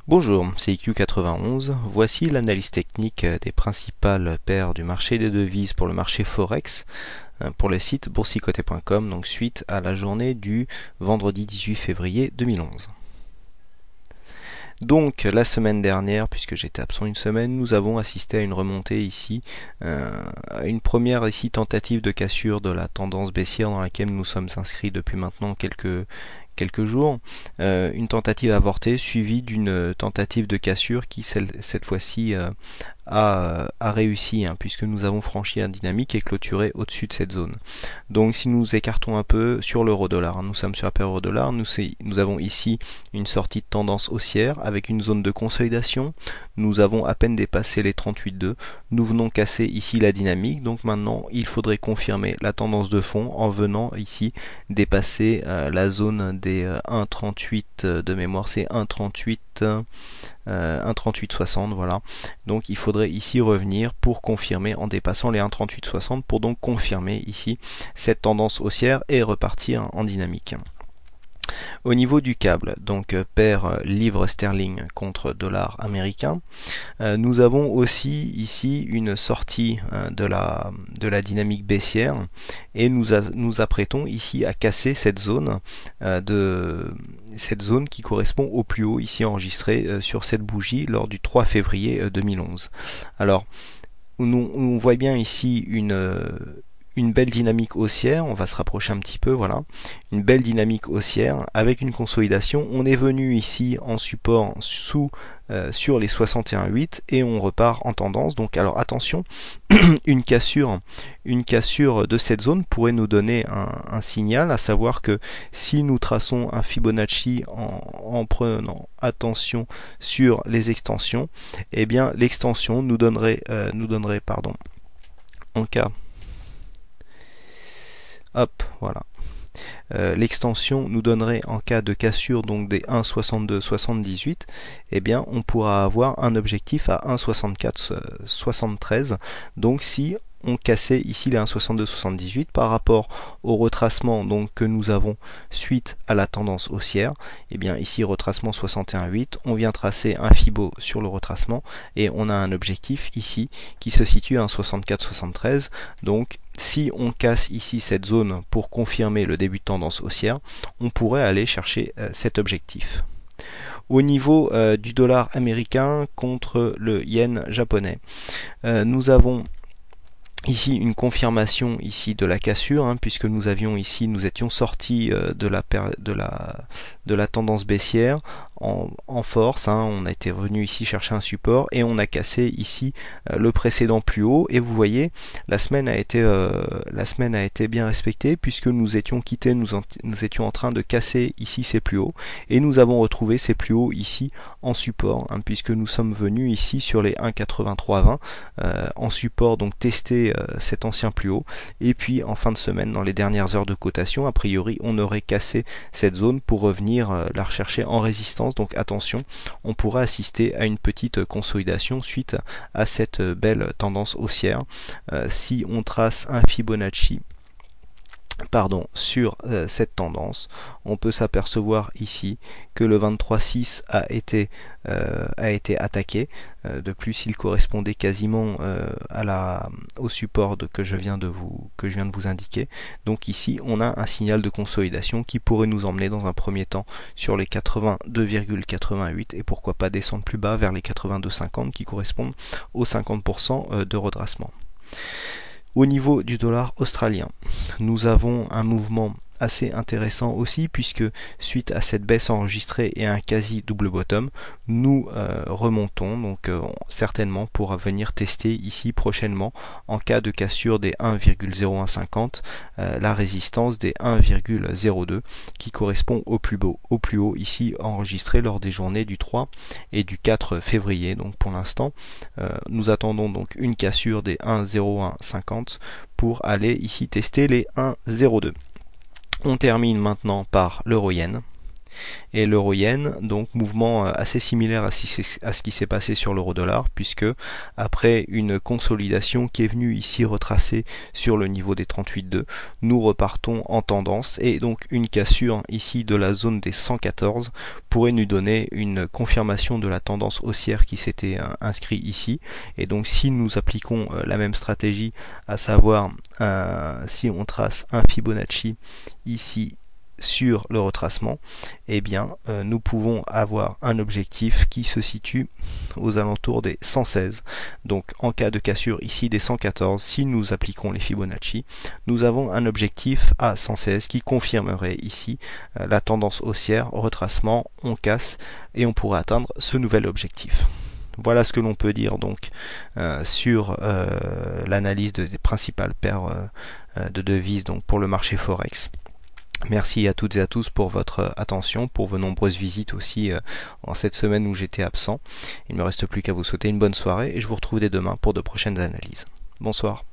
Bonjour, c'est IQ91. Voici l'analyse technique des principales paires du marché des devises pour le marché Forex pour le site boursicoté.com, donc suite à la journée du vendredi 18 février 2011. Donc la semaine dernière, puisque j'étais absent une semaine, nous avons assisté à une remontée ici, à une première ici tentative de cassure de la tendance baissière dans laquelle nous sommes inscrits depuis maintenant quelques jours, une tentative avortée suivie d'une tentative de cassure qui cette fois-ci a réussi, puisque nous avons franchi un dynamique et clôturé au-dessus de cette zone. Donc si nous écartons un peu sur l'euro-dollar, nous sommes sur la paire euro-dollar, nous avons ici une sortie de tendance haussière avec une zone de consolidation. Nous avons à peine dépassé les 38,2. Nous venons casser ici la dynamique, donc maintenant il faudrait confirmer la tendance de fond en venant ici dépasser la zone des 1,38 de mémoire, c'est 1,3860, voilà. Donc il faudrait ici revenir pour confirmer en dépassant les 1,3860 pour donc confirmer ici cette tendance haussière et repartir en dynamique. Au niveau du câble, donc paire livre sterling contre dollar américain, nous avons aussi ici une sortie de la dynamique baissière et nous apprêtons ici à casser cette zone qui correspond au plus haut ici enregistré sur cette bougie lors du 3 février 2011. Alors on voit bien ici une belle dynamique haussière, on va se rapprocher un petit peu, voilà, une belle dynamique haussière avec une consolidation. On est venu ici en support sur les 61,8 et on repart en tendance. Donc alors attention, une cassure de cette zone pourrait nous donner un signal, à savoir que si nous traçons un Fibonacci en prenant attention sur les extensions, eh bien l'extension nous donnerait en cas voilà. L'extension nous donnerait en cas de cassure donc des 1,6278, eh bien on pourra avoir un objectif à 1,6473. Donc si on cassait ici les 1,6278 par rapport au retracement donc que nous avons suite à la tendance haussière, et bien ici retracement 61,8, on vient tracer un Fibo sur le retracement et on a un objectif ici qui se situe à 1,6473. Donc si on casse ici cette zone pour confirmer le début de tendance haussière, on pourrait aller chercher cet objectif. Au niveau du dollar américain contre le yen japonais, nous avons ici une confirmation ici de la cassure, puisque nous étions sortis de la tendance baissière en force, on a été revenu ici chercher un support et on a cassé ici le précédent plus haut, et vous voyez la semaine a été bien respectée, puisque nous étions quittés, nous étions en train de casser ici ces plus hauts et nous avons retrouvé ces plus hauts ici en support, puisque nous sommes venus ici sur les 1,8320 en support, donc tester cet ancien plus haut, et puis en fin de semaine, dans les dernières heures de cotation, a priori on aurait cassé cette zone pour revenir la rechercher en résistance. Donc attention, on pourra assister à une petite consolidation suite à cette belle tendance haussière. Si on trace un Fibonacci sur cette tendance, on peut s'apercevoir ici que le 23,6 a été attaqué. De plus, il correspondait quasiment au support que je viens de vous indiquer. Donc ici, on a un signal de consolidation qui pourrait nous emmener dans un premier temps sur les 82,88 et pourquoi pas descendre plus bas vers les 82,50 qui correspondent aux 50% de redressement. Au niveau du dollar australien, nous avons un mouvement assez intéressant aussi, puisque suite à cette baisse enregistrée et un quasi double bottom, nous remontons donc certainement pour venir tester ici prochainement, en cas de cassure des 1,0150, la résistance des 1,02 qui correspond au plus haut ici enregistré lors des journées du 3 et du 4 février. Donc pour l'instant nous attendons donc une cassure des 1,0150 pour aller ici tester les 1,02. On termine maintenant par l'euro-yen. Et l'euro-yen, donc mouvement assez similaire à ce qui s'est passé sur l'euro-dollar, puisque après une consolidation qui est venue ici retracer sur le niveau des 38,2, nous repartons en tendance, et donc une cassure ici de la zone des 114 pourrait nous donner une confirmation de la tendance haussière qui s'était inscrite ici. Et donc si nous appliquons la même stratégie, à savoir si on trace un Fibonacci ici sur le retracement, eh bien nous pouvons avoir un objectif qui se situe aux alentours des 116. Donc en cas de cassure ici des 114, si nous appliquons les Fibonacci, nous avons un objectif à 116 qui confirmerait ici la tendance haussière, retracement, on casse et on pourrait atteindre ce nouvel objectif. Voilà ce que l'on peut dire donc sur l'analyse des principales paires de devises donc pour le marché Forex. Merci à toutes et à tous pour votre attention, pour vos nombreuses visites aussi en cette semaine où j'étais absent. Il ne me reste plus qu'à vous souhaiter une bonne soirée et je vous retrouve dès demain pour de prochaines analyses. Bonsoir.